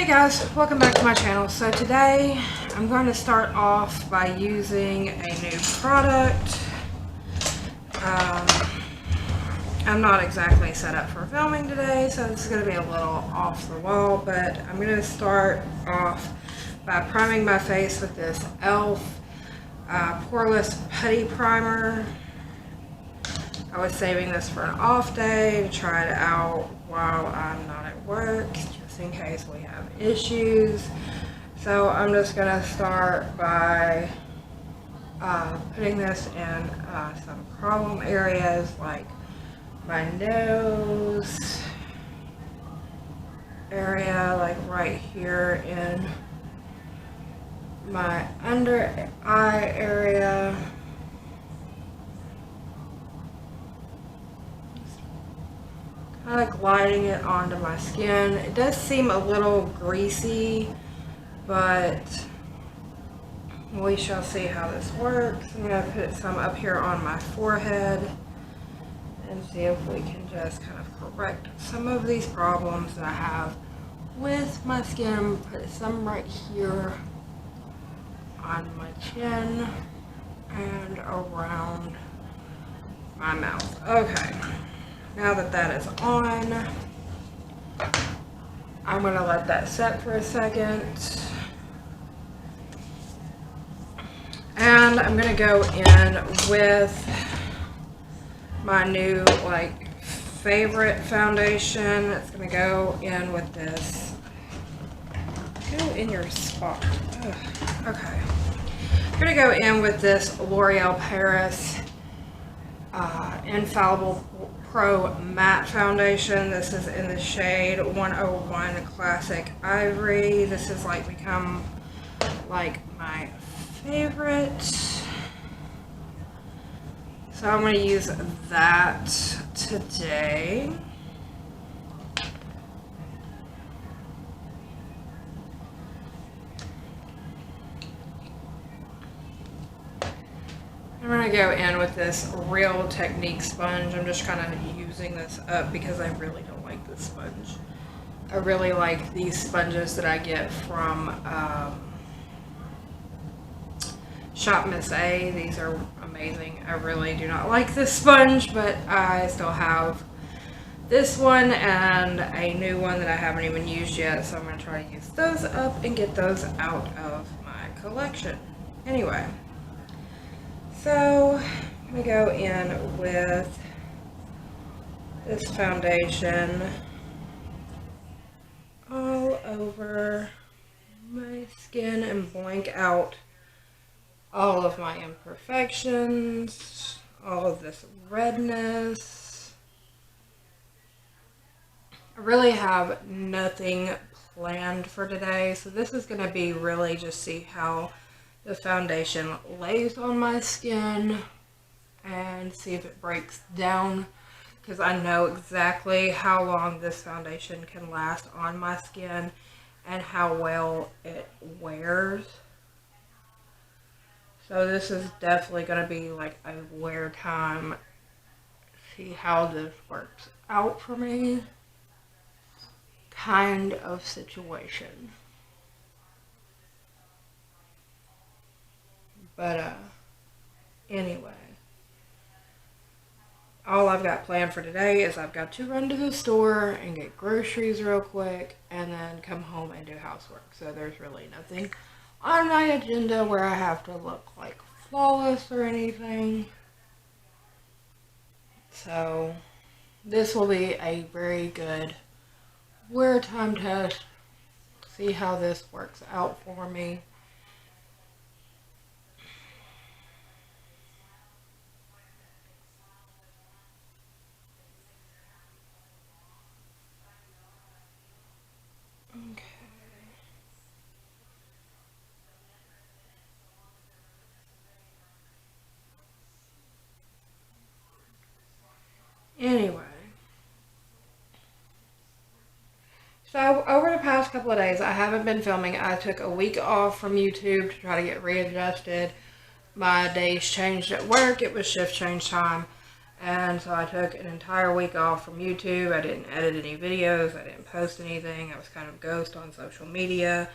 Hey guys, welcome back to my channel. So today I'm going to start off by using a new product. I'm not exactly set up for filming today, so this is going to be a little off the wall, but I'm going to start off by priming my face with this ELF Poreless Putty Primer. I was saving this for an off day to try it out while I'm not at work, just in case we have issues. So I'm just gonna start by putting this in some problem areas like my nose area, like right here in my under eye area. Kind of gliding it onto my skin. It does seem a little greasy, but we shall see how this works. I'm going to put some up here on my forehead and see if we can just kind of correct some of these problems that I have with my skin. Put some right here on my chin and around my mouth. Okay. Now that that is on, I'm going to let that set for a second. And I'm going to go in with my new favorite foundation. It's going to go in with this. Go in your spot. Ugh. Okay. I'm going to go in with this L'Oreal Paris Infallible Pro Matte Foundation. This is in the shade 101 Classic Ivory. This has become my favorite. So I'm going to use that today. I'm going to go in with this Real Technique sponge. I'm just kind of using this up because I really don't like this sponge. I really like these sponges that I get from Shop Miss A. These are amazing. I really do not like this sponge, but I still have this one and a new one that I haven't even used yet. So I'm going to try to use those up and get those out of my collection. Anyway. So, I'm going to go in with this foundation all over my skin and blank out all of my imperfections, all of this redness. I really have nothing planned for today, so this is going to be really just see how the foundation lays on my skin and see if it breaks down, because I know exactly how long this foundation can last on my skin and how well it wears. So this is definitely going to be a wear time. See how this works out for me kind of situation. But, anyway, all I've got planned for today is I've got to run to the store and get groceries real quick and then come home and do housework. So there's really nothing on my agenda where I have to look flawless or anything. So this will be a very good wear time test. See how this works out for me. Okay. Anyway. So over the past couple of days, I haven't been filming. I took a week off from YouTube to try to get readjusted. My days changed at work. It was shift change time. And so I took an entire week off from YouTube. I didn't edit any videos. I didn't post anything. I was kind of ghost on social media,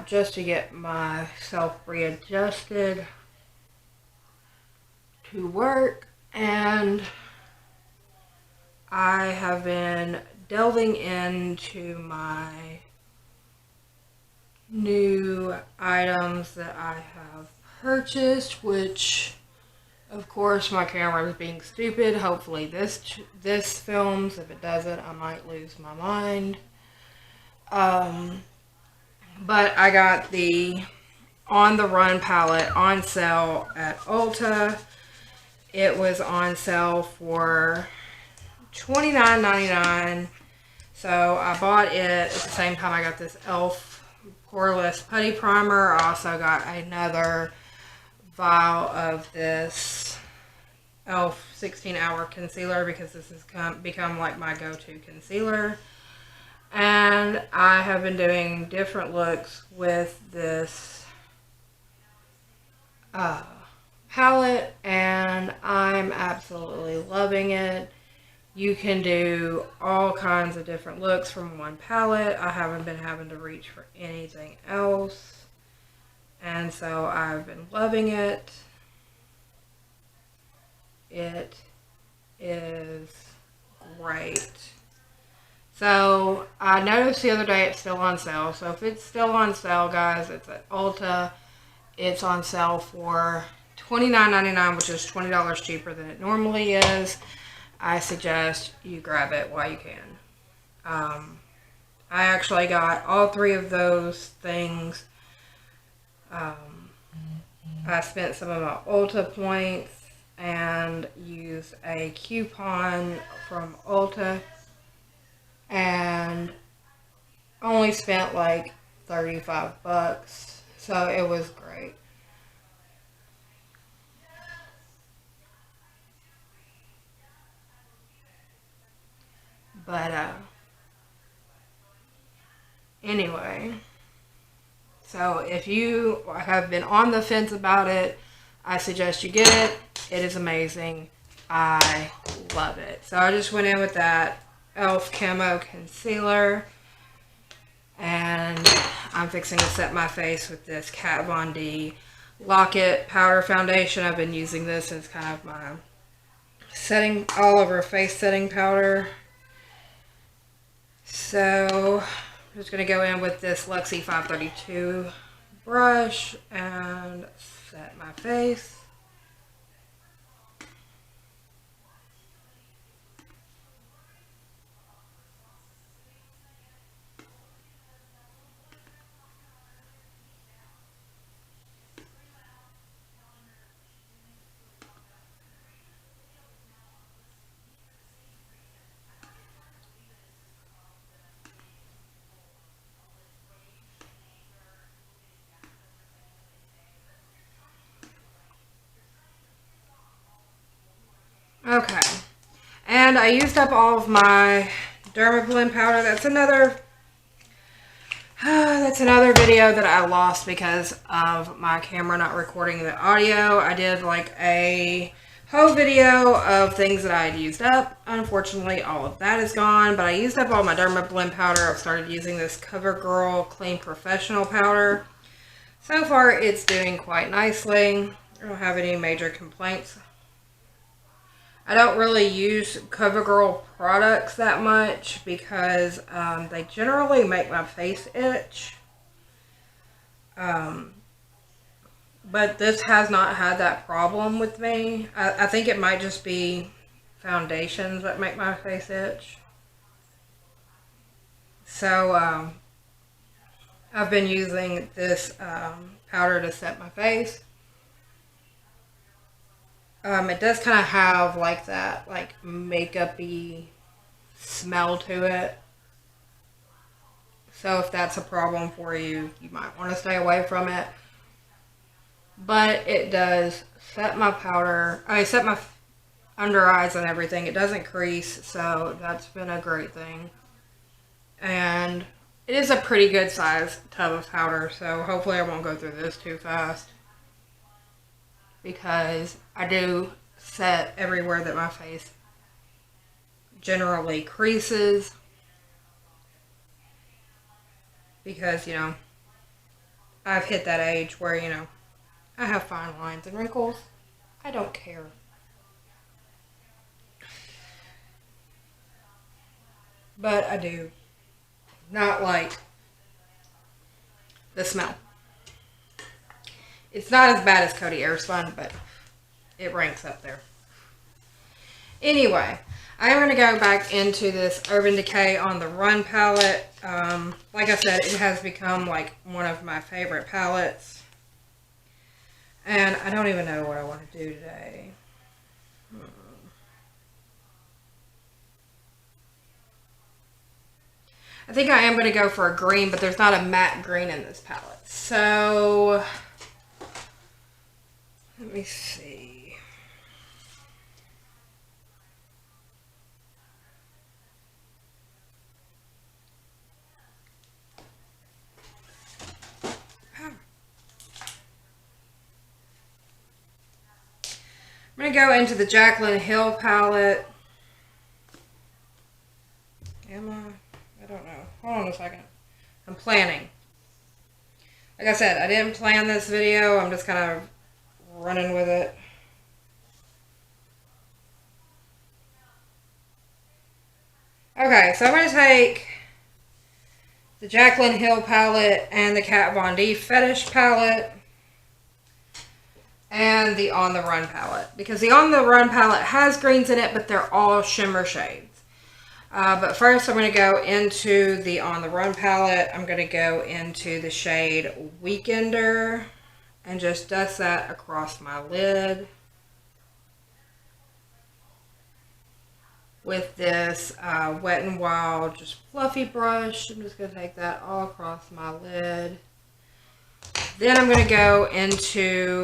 just to get myself readjusted to work. And I have been delving into my new items that I have purchased, which of course my camera is being stupid. Hopefully this films. If it doesn't, I might lose my mind. But I got the On the Run palette on sale at Ulta. It was on sale for $29.99. So I bought it at the same time I got this ELF Poreless Putty Primer. I also got another vial of this ELF 16-hour concealer because this has become like my go-to concealer. And I have been doing different looks with this palette, and I'm absolutely loving it. You can do all kinds of different looks from one palette. I haven't been having to reach for anything else, and so I've been loving it. It is great. So I noticed the other day it's still on sale. So if it's still on sale, guys, it's at Ulta. It's on sale for $29.99, which is $20 cheaper than it normally is. I suggest you grab it while you can. I actually got all three of those things. I spent some of my Ulta points and used a coupon from Ulta, and only spent like 35 bucks. So it was great. But anyway, so if you have been on the fence about it, I suggest you get it. It is amazing. I love it. So I just went in with that ELF Camo Concealer, and I'm fixing to set my face with this Kat Von D Lock-It Powder Foundation. I've been using this as kind of my setting, all over face setting powder. So I'm just going to go in with this Luxie 532 brush and set my face. Okay, and I used up all of my Dermablend powder. That's another video that I lost because of my camera not recording the audio. I did like a whole video of things that I had used up. Unfortunately, all of that is gone, but I used up all my Dermablend powder. I've started using this CoverGirl Clean Professional powder. So far, it's doing quite nicely. I don't have any major complaints. I don't really use CoverGirl products that much because they generally make my face itch. But this has not had that problem with me. I think it might just be foundations that make my face itch. So I've been using this powder to set my face. It does kind of have like that like makeup-y smell to it. So if that's a problem for you, you might want to stay away from it. But it does set my powder, set my under eyes and everything. It doesn't crease, so that's been a great thing. And it is a pretty good size tub of powder, so hopefully I won't go through this too fast, because I do set everywhere that my face generally creases. Because, you know, I've hit that age where, you know, I have fine lines and wrinkles. I don't care. But I do not like the smell. It's not as bad as Cody Airspun, but it ranks up there. Anyway, I'm going to go back into this Urban Decay on the Run palette. Like I said, it has become like one of my favorite palettes. And I don't even know what I want to do today. I think I am going to go for a green, but there's not a matte green in this palette. So, let me see. I'm going to go into the Jaclyn Hill palette. Am I? I don't know. Hold on a second. I'm planning. Like I said, I didn't plan this video. I'm just kind of running with it. Okay, so I'm going to take the Jaclyn Hill palette and the Kat Von D Fetish palette and the On the Run palette. Because the On the Run palette has greens in it, but they're all shimmer shades. But first I'm going to go into the On the Run palette. I'm going to go into the shade Weekender and just dust that across my lid with this Wet n Wild just fluffy brush. I'm just going to take that all across my lid. Then I'm going to go into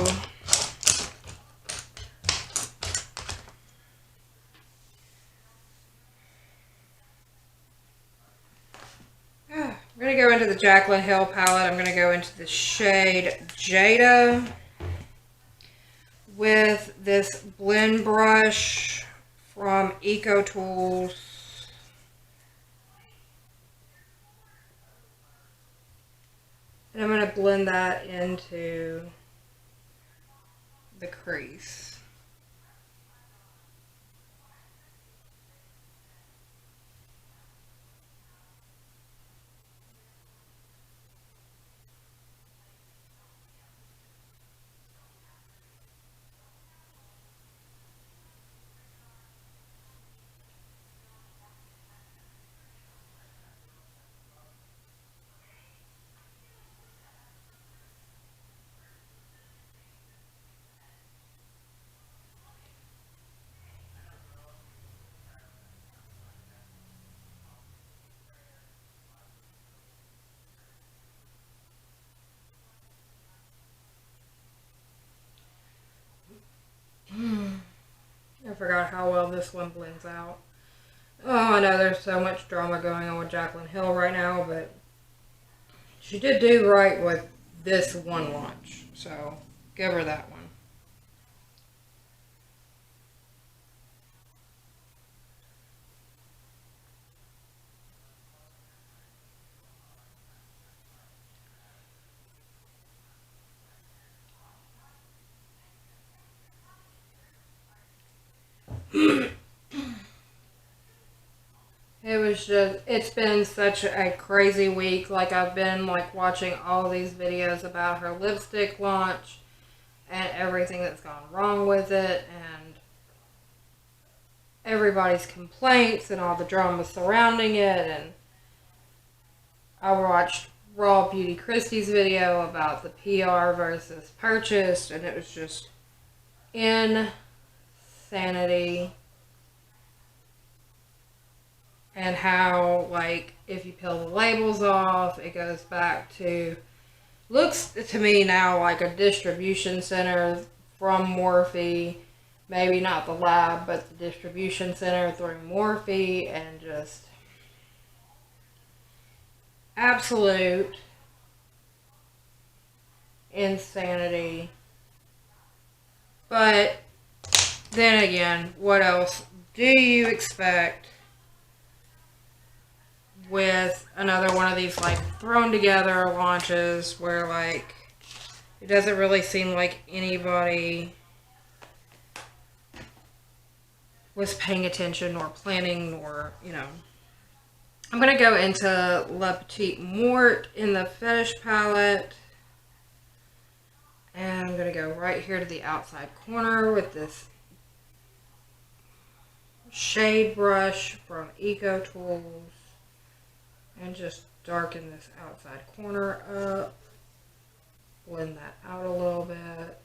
the Jaclyn Hill palette. I'm going to go into the shade Jada with this blend brush from Eco Tools. And I'm going to blend that into the crease. I forgot how well this one blends out. Oh, I know there's so much drama going on with Jaclyn Hill right now, but she did do right with this one launch, so give her that one. It's been such a crazy week. Like, I've been like watching all these videos about her lipstick launch and everything that's gone wrong with it and everybody's complaints and all the drama surrounding it. And I watched Raw Beauty Christie's video about the PR versus purchase, and it was just insanity. And how, like, if you peel the labels off, it goes back to, looks to me now like a distribution center from Morphe. Maybe not the lab, but the distribution center through Morphe, and just absolute insanity. But then again, what else do you expect with another one of these like thrown together launches where like it doesn't really seem like anybody was paying attention or planning or, you know. I'm going to go into La Petite Mort in the Fetish palette. And I'm going to go right here to the outside corner with this shade brush from Eco Tools. And just darken this outside corner up. Blend that out a little bit.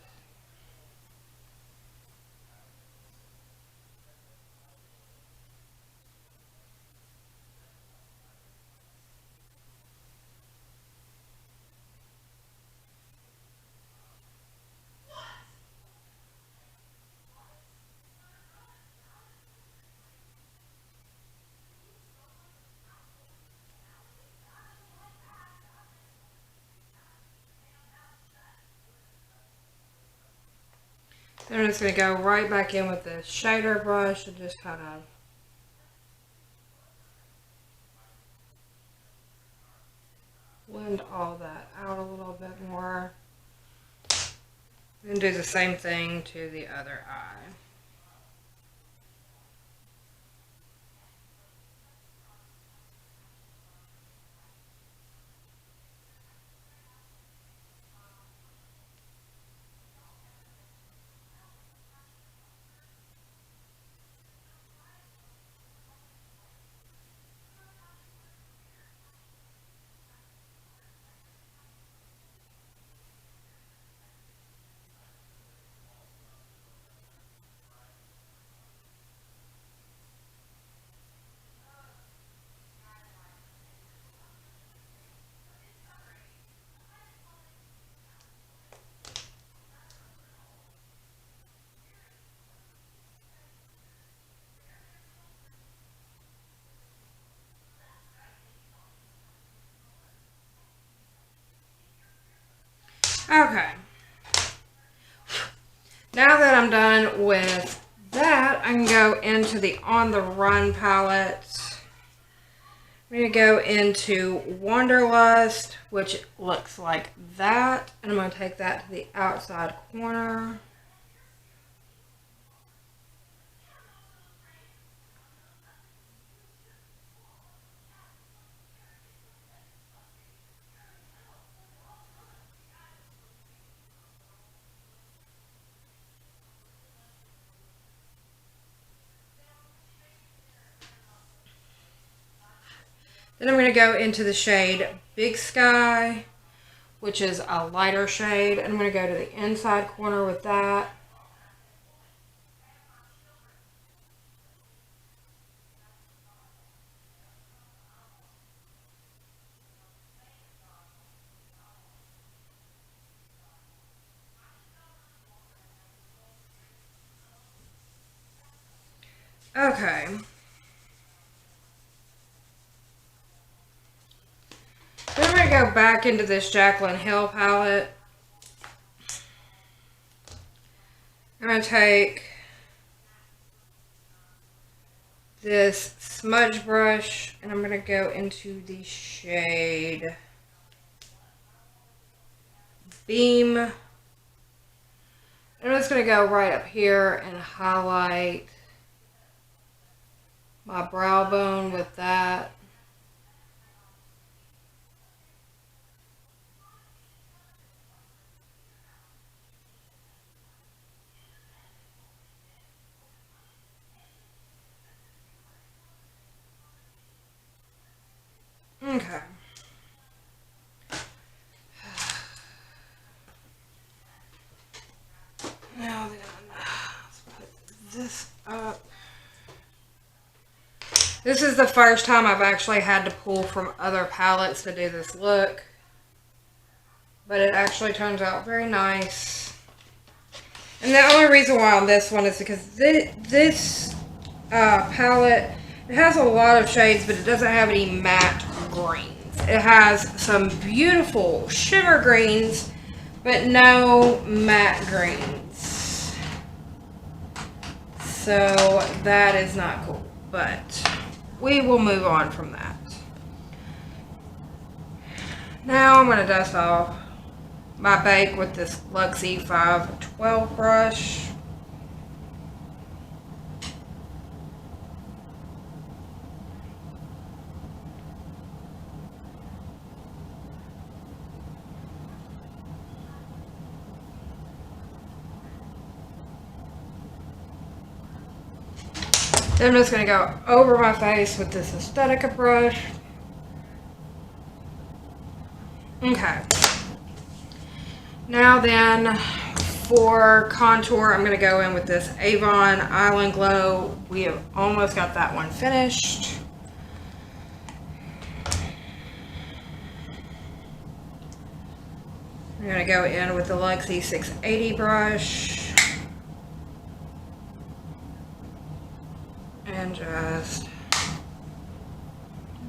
Then I'm just going to go right back in with the shader brush and just kind of blend all that out a little bit more. And do the same thing to the other eye. Okay. Now that I'm done with that, I can go into the On the Run palette. I'm going to go into Wanderlust, which looks like that. And I'm going to take that to the outside corner. Then I'm going to go into the shade Big Sky, which is a lighter shade. And I'm going to go to the inside corner with that. Okay. Then I'm going to go back into this Jaclyn Hill palette. I'm going to take this smudge brush and I'm going to go into the shade Beam. And I'm just going to go right up here and highlight my brow bone with that. Okay. Now then, let's put this up. This is the first time I've actually had to pull from other palettes to do this look. But it actually turns out very nice. And the only reason why on this one is because this palette, it has a lot of shades, but it doesn't have any matte greens. It has some beautiful shimmer greens, but no matte greens. So that is not cool, but we will move on from that. Now I'm going to dust off my bake with this Luxie 512 brush. Then I'm just going to go over my face with this Aesthetica brush. Okay. Now then, for contour, I'm going to go in with this Avon Island Glow. We have almost got that one finished. I'm going to go in with the Luxie 680 brush. And just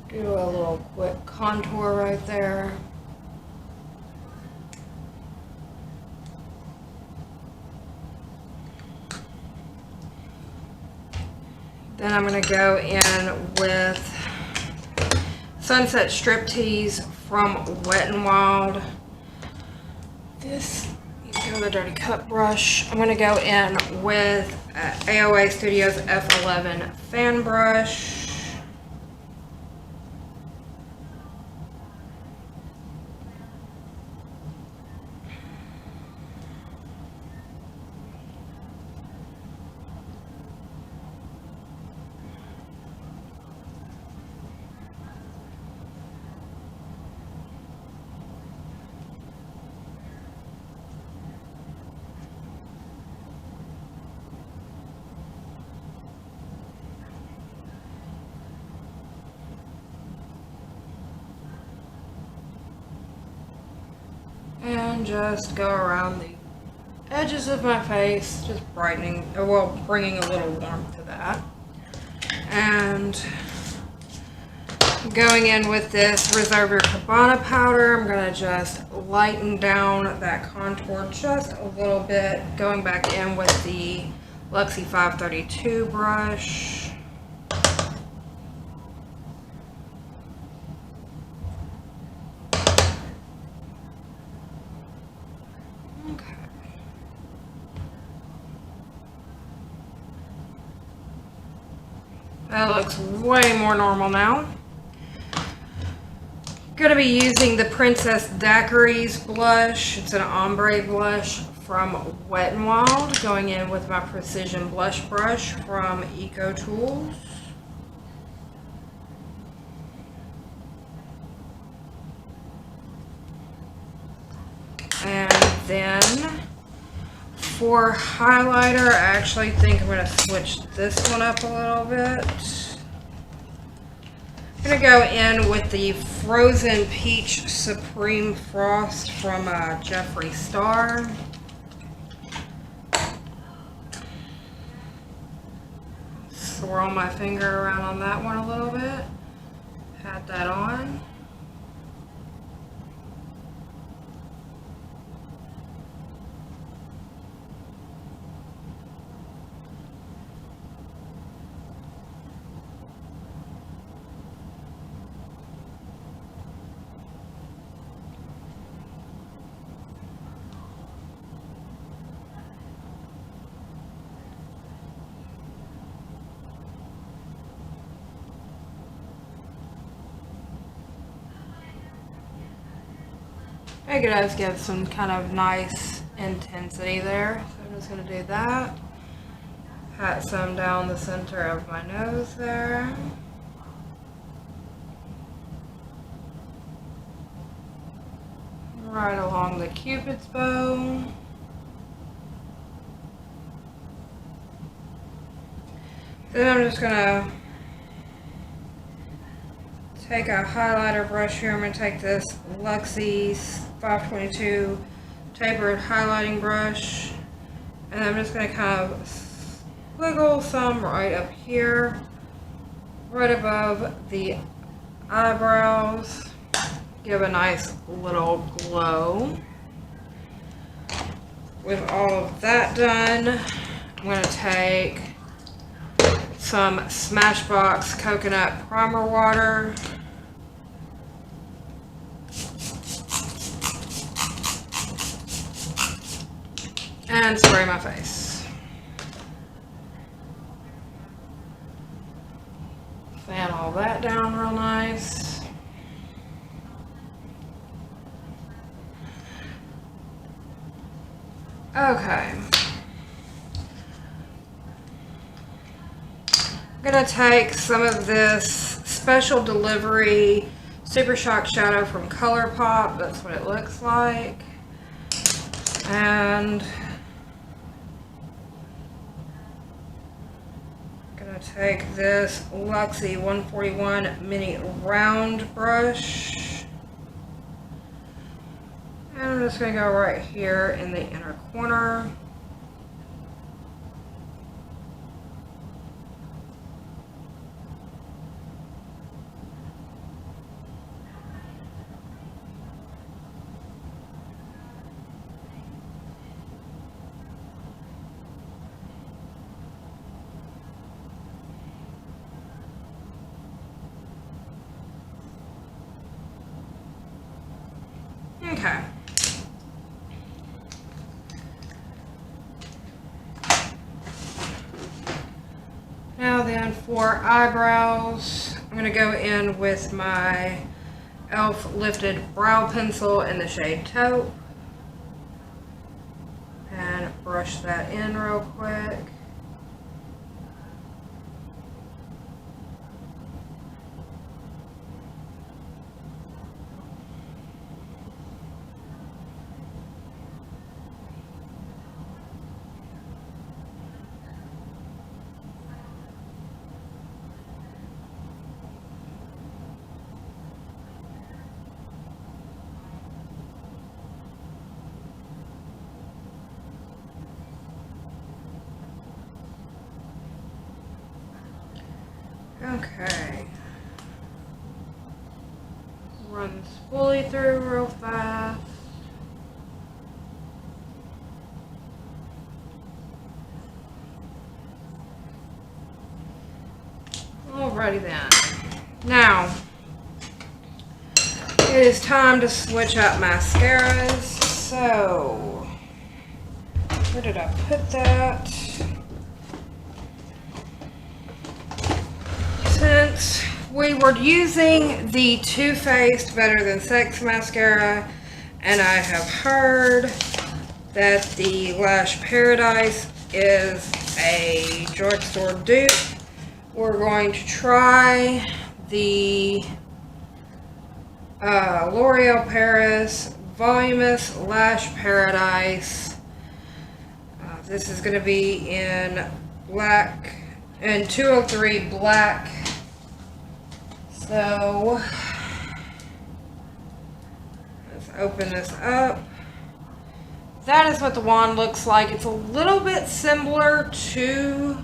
do a little quick contour right there. Then I'm going to go in with Sunset Striptease from Wet n Wild. This, you can go with a dirty cut brush. I'm going to go in with AOA Studios F11 fan brush. And just go around the edges of my face, just brightening, well, bringing a little warmth to that. And going in with this Reserve Your Cabana powder, I'm going to just lighten down that contour just a little bit. Going back in with the Luxie 532 brush. That looks way more normal now. Going to be using the Princess Daiquiris blush. It's an ombre blush from Wet n Wild. Going in with my Precision Blush Brush from Eco Tools. And then for highlighter, I actually think I'm going to switch this one up a little bit. I'm going to go in with the Frozen Peach Supreme Frost from Jeffree Star. Swirl my finger around on that one a little bit. Pat that on. I think it does give some kind of nice intensity there. So I'm just going to do that. Pat some down the center of my nose there. Right along the Cupid's bow. Then I'm just going to take a highlighter brush here. I'm going to take this Luxie 522 tapered highlighting brush, and I'm just going to kind of squiggle some right up here, right above the eyebrows. Give a nice little glow. With all of that done, I'm going to take some Smashbox coconut primer water. And spray my face. Fan all that down real nice. Okay. I'm gonna take some of this special delivery Super Shock Shadow from ColourPop. That's what it looks like. And take this Luxie 141 mini round brush, and I'm just going to go right here in the inner corner. Okay. Now then for eyebrows, I'm going to go in with my ELF Lifted Brow Pencil in the shade Taupe and brush that in real quick. Okay. Run spoolie through real fast. Alrighty then. Now, it is time to switch up mascaras. So, where did I put that? Since we were using the Too Faced Better Than Sex mascara, and I have heard that the Lash Paradise is a drugstore dupe, we're going to try the L'Oreal Paris Voluminous Lash Paradise. This is going to be in black and 203 black. So let's open this up. That is what the wand looks like. It's a little bit similar to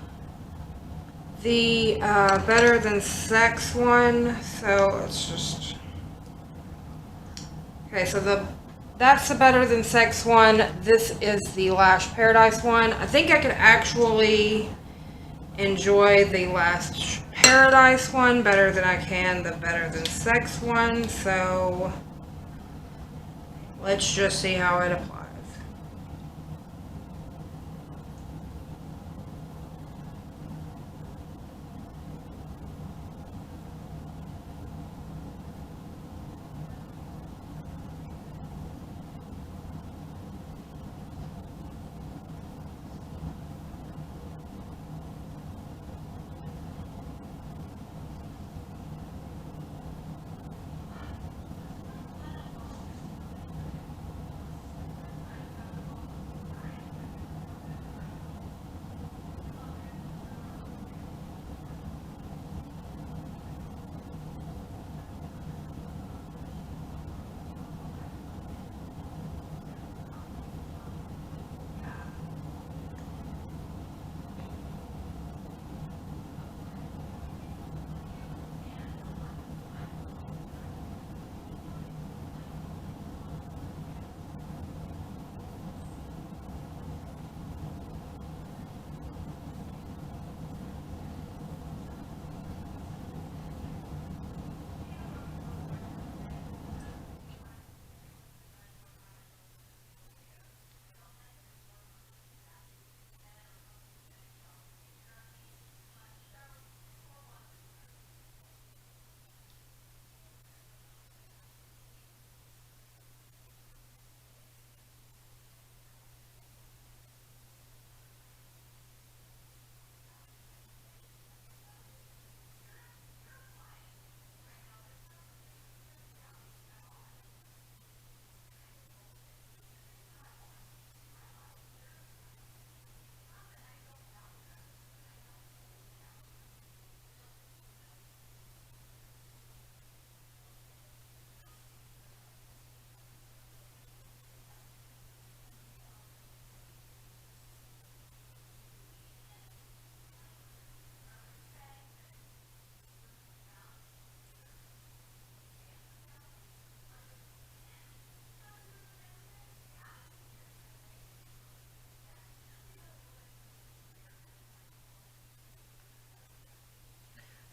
the Better Than Sex one. So it's just okay. So that's the Better Than Sex one. This is the Lash Paradise one. I think I could actually enjoy the Lash Paradise one better than I can the Better Than Sex one, so let's just see how it applies.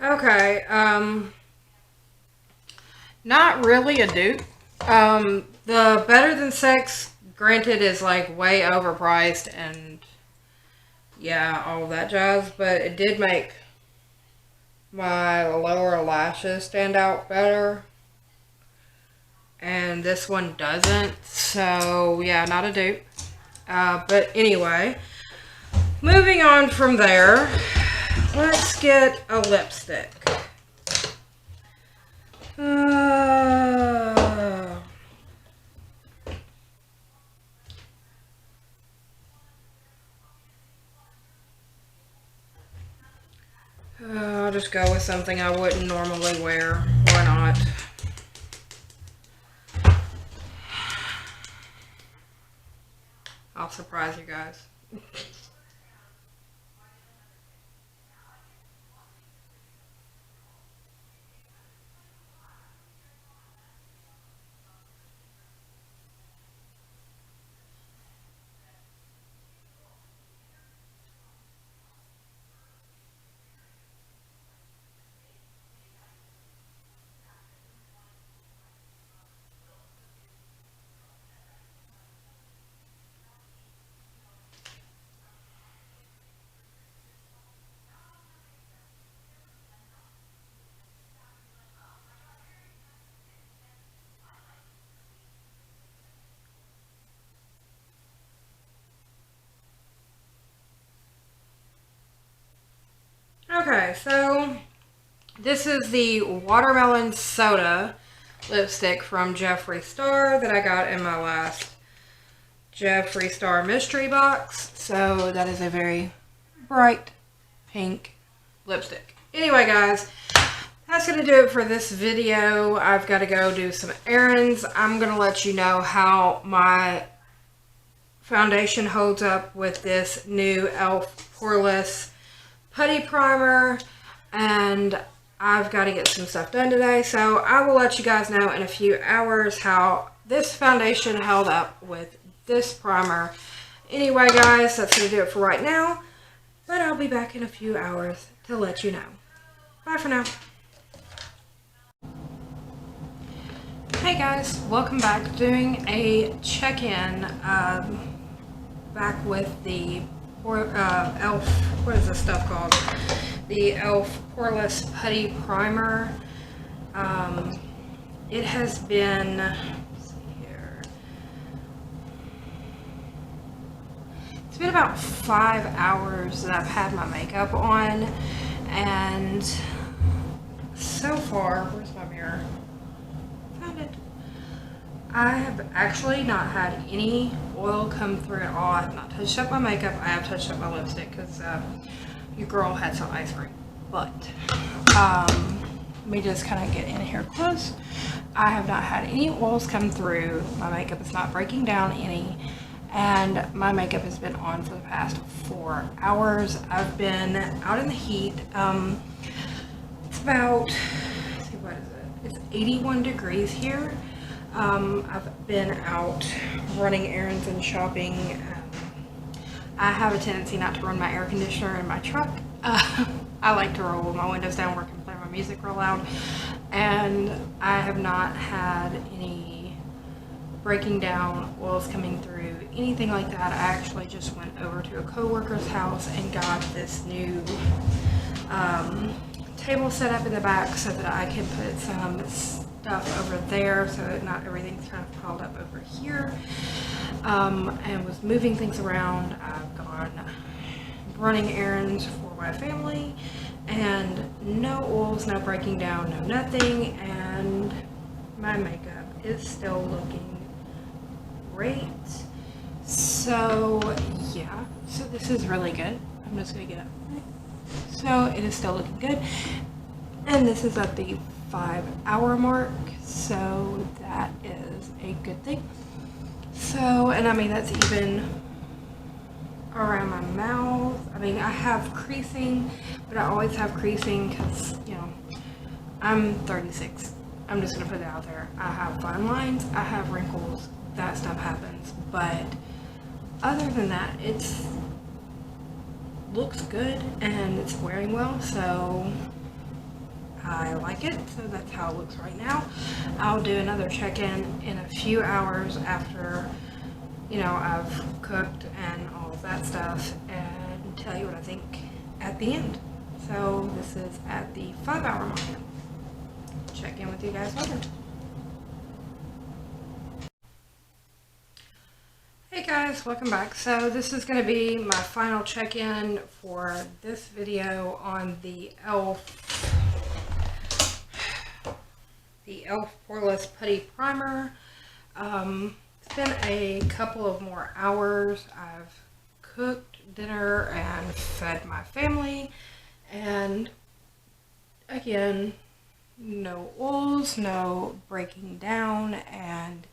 Okay, not really a dupe. The Better Than Sex, granted, is like way overpriced and yeah, all that jazz, but it did make my lower lashes stand out better. And this one doesn't, so yeah, not a dupe. But anyway, moving on from there, let's get a lipstick. I'll just go with something I wouldn't normally wear. Why not? I'll surprise you guys. Okay, so this is the Watermelon Soda lipstick from Jeffree Star that I got in my last Jeffree Star mystery box. So that is a very bright pink lipstick. Anyway, guys, that's going to do it for this video. I've got to go do some errands. I'm going to let you know how my foundation holds up with this new ELF Poreless Putty Primer, and I've got to get some stuff done today, so I will let you guys know in a few hours how this foundation held up with this primer. Anyway, guys, that's going to do it for right now, but I'll be back in a few hours to let you know. Bye for now. Hey guys, welcome back. Doing a check-in back with the ELF, what is this stuff called? The ELF Poreless Putty Primer. It has been, let's see here, it's been about 5 hours that I've had my makeup on, and so far, where's my mirror? Found it. I have actually not had any oil come through at all. I have not touched up my makeup. I have touched up my lipstick because your girl had some ice cream. But let me just kind of get in here close. I have not had any oils come through. My makeup is not breaking down any. And my makeup has been on for the past 4 hours. I've been out in the heat. It's about, let's see, what is it? It's 81 degrees here. I've been out running errands and shopping. I have a tendency not to run my air conditioner in my truck. I like to roll my windows down where I can play my music real loud. And I have not had any breaking down, oils coming through, anything like that. I actually just went over to a coworker's house and got this new table set up in the back so that I can put some stuff over there so that not everything's kind of piled up over here, and was moving things around. I've gone running errands for my family, and no oils, no breaking down, no nothing, and my makeup is still looking great. So yeah, so this is really good. I'm just gonna get up. So it is still looking good, and this is at the 5 hour mark, so that is a good thing. So, and I mean, that's even around my mouth. I mean, I have creasing, but I always have creasing because, you know, I'm 36. I'm just gonna put it out there. I have fine lines, I have wrinkles, that stuff happens, but other than that, looks good and it's wearing well. So I like it, so that's how it looks right now. I'll do another check-in in a few hours after, you know, I've cooked and all of that stuff, and tell you what I think at the end. So this is at the 5-hour mark. Check in with you guys later. Hey guys, welcome back. So this is going to be my final check-in for this video on the ELF Poreless Putty Primer. It's been a couple of more hours. I've cooked dinner and fed my family, and again, no oils, no breaking down, and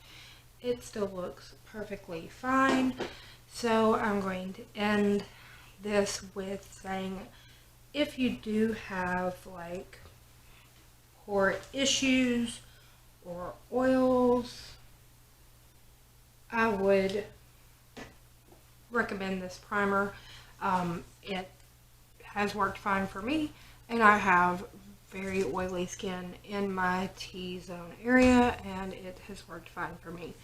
it still looks perfectly fine. So I'm going to end this with saying, if you do have like pore issues or oils, I would recommend this primer. It has worked fine for me, and I have very oily skin in my T-zone area, and it has worked fine for me.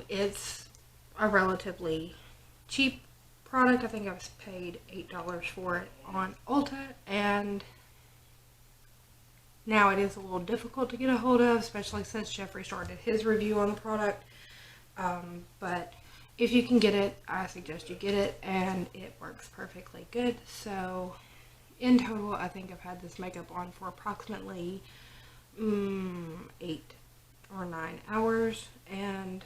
It's a relatively cheap product. I think I was paid $8 for it on Ulta, and now it is a little difficult to get a hold of, especially since Jeffrey started his review on the product. But if you can get it, I suggest you get it, and it works perfectly good. So in total, I think I've had this makeup on for approximately 8 or 9 hours, and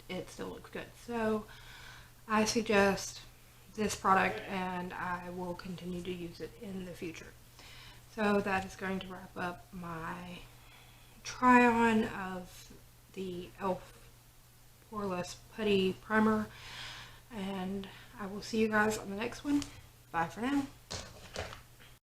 it still looks good. So I suggest this product, and I will continue to use it in the future. So that is going to wrap up my try on of the ELF Poreless Putty Primer, and I will see you guys on the next one. Bye for now.